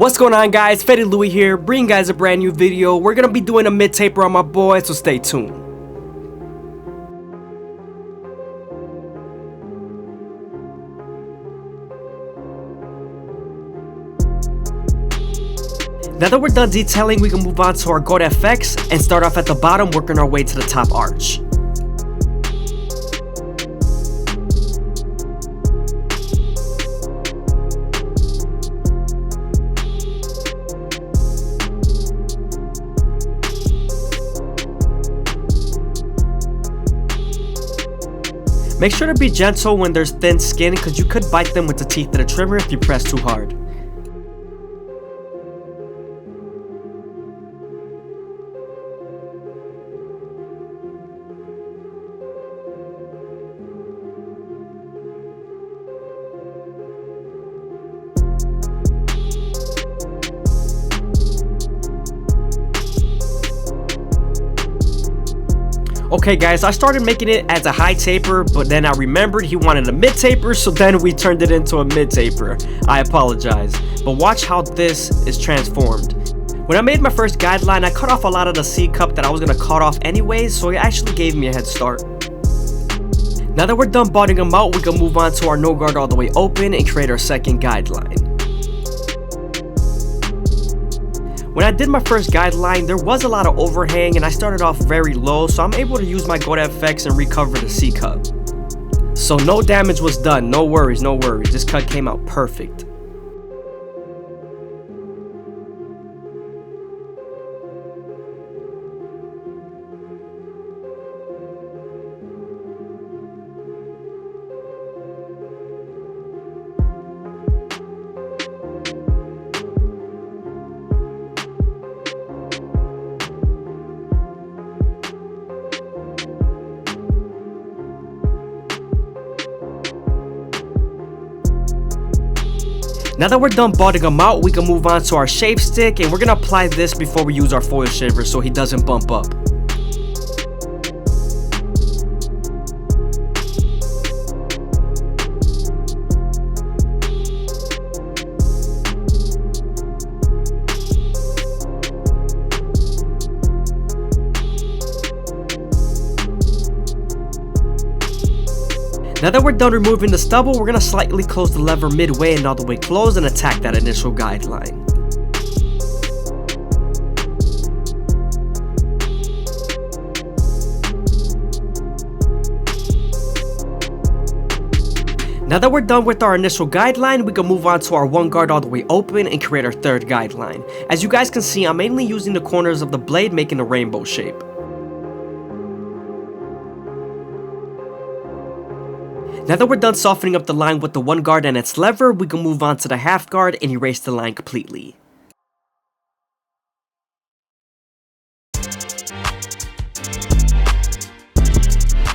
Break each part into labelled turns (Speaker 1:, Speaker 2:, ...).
Speaker 1: What's going on, guys? FadeitLuie here, bringing guys a brand new video. We're gonna be doing a mid taper on my boy, so stay tuned. Now that we're done detailing, we can move on to our Goat FX and start off at the bottom, working our way to the top arch. Make sure to be gentle when there's thin skin, because you could bite them with the teeth of the trimmer if you press too hard. Okay guys, I started making it as a high taper, but then I remembered he wanted a mid taper, so then we turned it into a mid taper. I apologize, but watch how this is transformed. When I made my first guideline, I cut off a lot of the C cup that I was going to cut off anyways, so it actually gave me a head start. Now that we're done botting them out, we can move on to our no guard all the way open and create our second guideline. When I did my first guideline, there was a lot of overhang and I started off very low, so I'm able to use my Goat FX and recover the C cup. So no damage was done, no worries, no worries. This cut came out perfect. Now that we're done botting them out, we can move on to our shape stick, and we're going to apply this before we use our foil shaver so he doesn't bump up. Now that we're done removing the stubble, we're going to slightly close the lever midway and all the way closed and attack that initial guideline. Now that we're done with our initial guideline, we can move on to our one guard all the way open and create our third guideline. As you guys can see, I'm mainly using the corners of the blade, making a rainbow shape. Now that we're done softening up the line with the one guard and its lever, we can move on to the half guard and erase the line completely.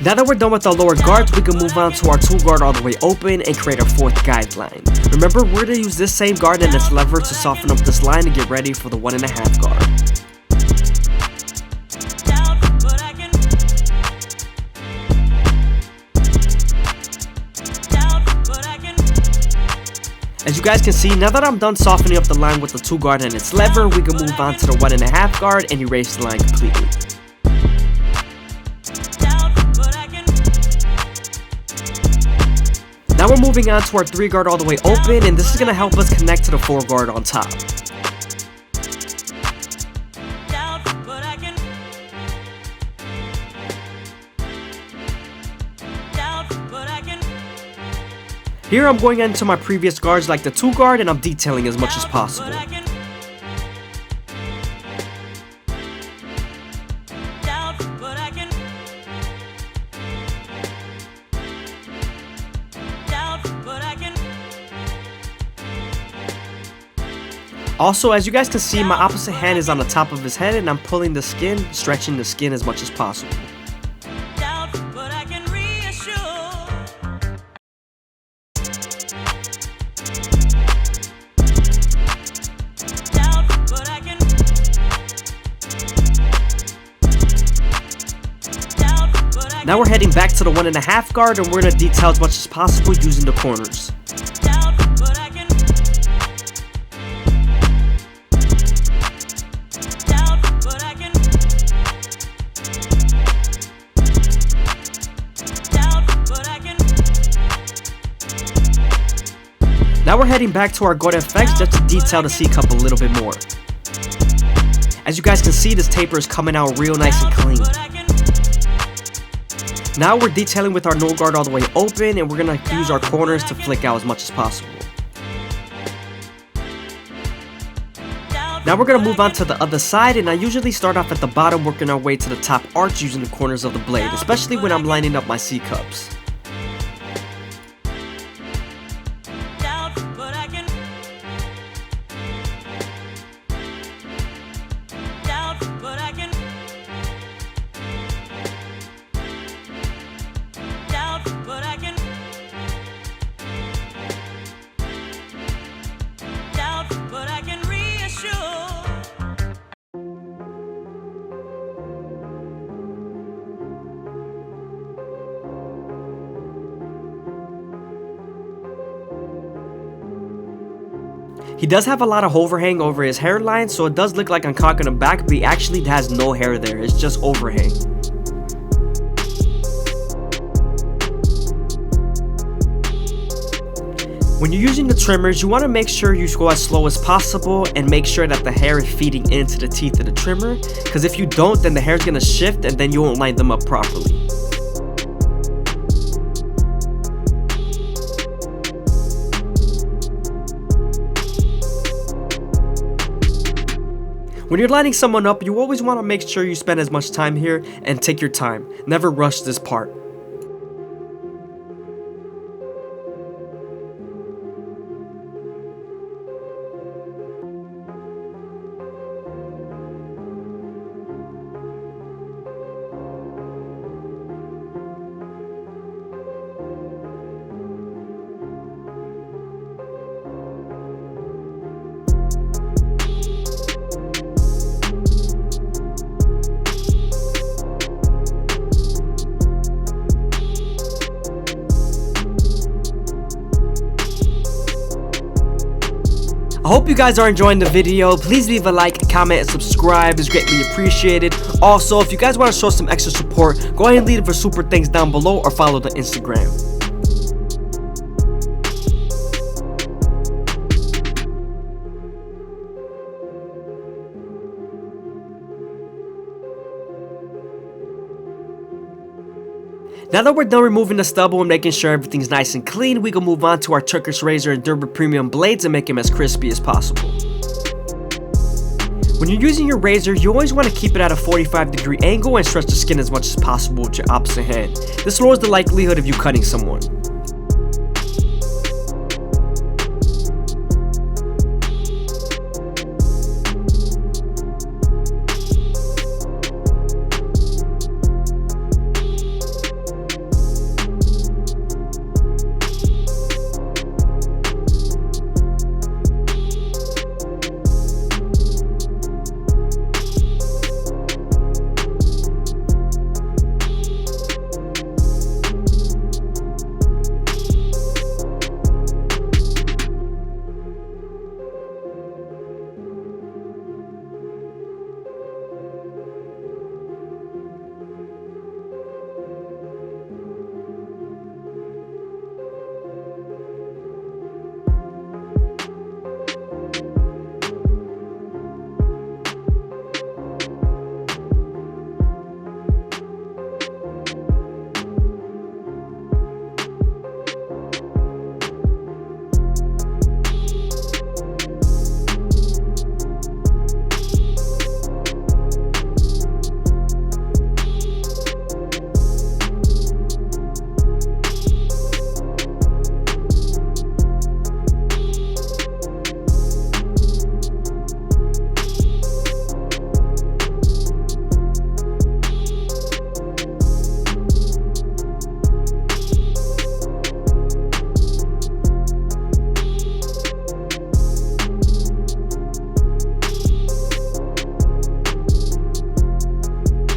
Speaker 1: Now that we're done with our lower guards, we can move on to our two guard all the way open and create our fourth guideline. Remember, we're going to use this same guard and its lever to soften up this line and get ready for the 1.5 guard. As you guys can see, now that I'm done softening up the line with the two guard and its lever, we can move on to the 1.5 guard and erase the line completely. Now we're moving on to our 3 guard all the way open, and this is going to help us connect to the 4 guard on top. Here I'm going into my previous guards like the 2 guard, and I'm detailing as much as possible. Also, as you guys can see, my opposite hand is on the top of his head and I'm pulling the skin, stretching the skin as much as possible. Now we're heading back to the 1.5 guard, and we're going to detail as much as possible using the corners. Now we're heading back to our Gold FX just to detail the C-cup a little bit more. As you guys can see, this taper is coming out real nice and clean. Now we're detailing with our no guard all the way open, and we're going to use our corners to flick out as much as possible. Now we're going to move on to the other side, and I usually start off at the bottom, working our way to the top arch using the corners of the blade, especially when I'm lining up my C-cups. He does have a lot of overhang over his hairline, so it does look like I'm cocking him back, but he actually has no hair there, it's just overhang. When you're using the trimmers, you want to make sure you go as slow as possible and make sure that the hair is feeding into the teeth of the trimmer, because if you don't, then the hair is going to shift and then you won't line them up properly. When you're lining someone up, you always want to make sure you spend as much time here and take your time. Never rush this part. I hope you guys are enjoying the video. Please leave a like, comment, and subscribe. It's greatly appreciated. Also, if you guys want to show some extra support, go ahead and leave it for super things down below or follow the Instagram. Now that we're done removing the stubble and making sure everything's nice and clean, we can move on to our Turkish razor and Durban premium blades and make them as crispy as possible. When you're using your razor, you always want to keep it at a 45-degree angle and stretch the skin as much as possible with your opposite hand. This lowers the likelihood of you cutting someone.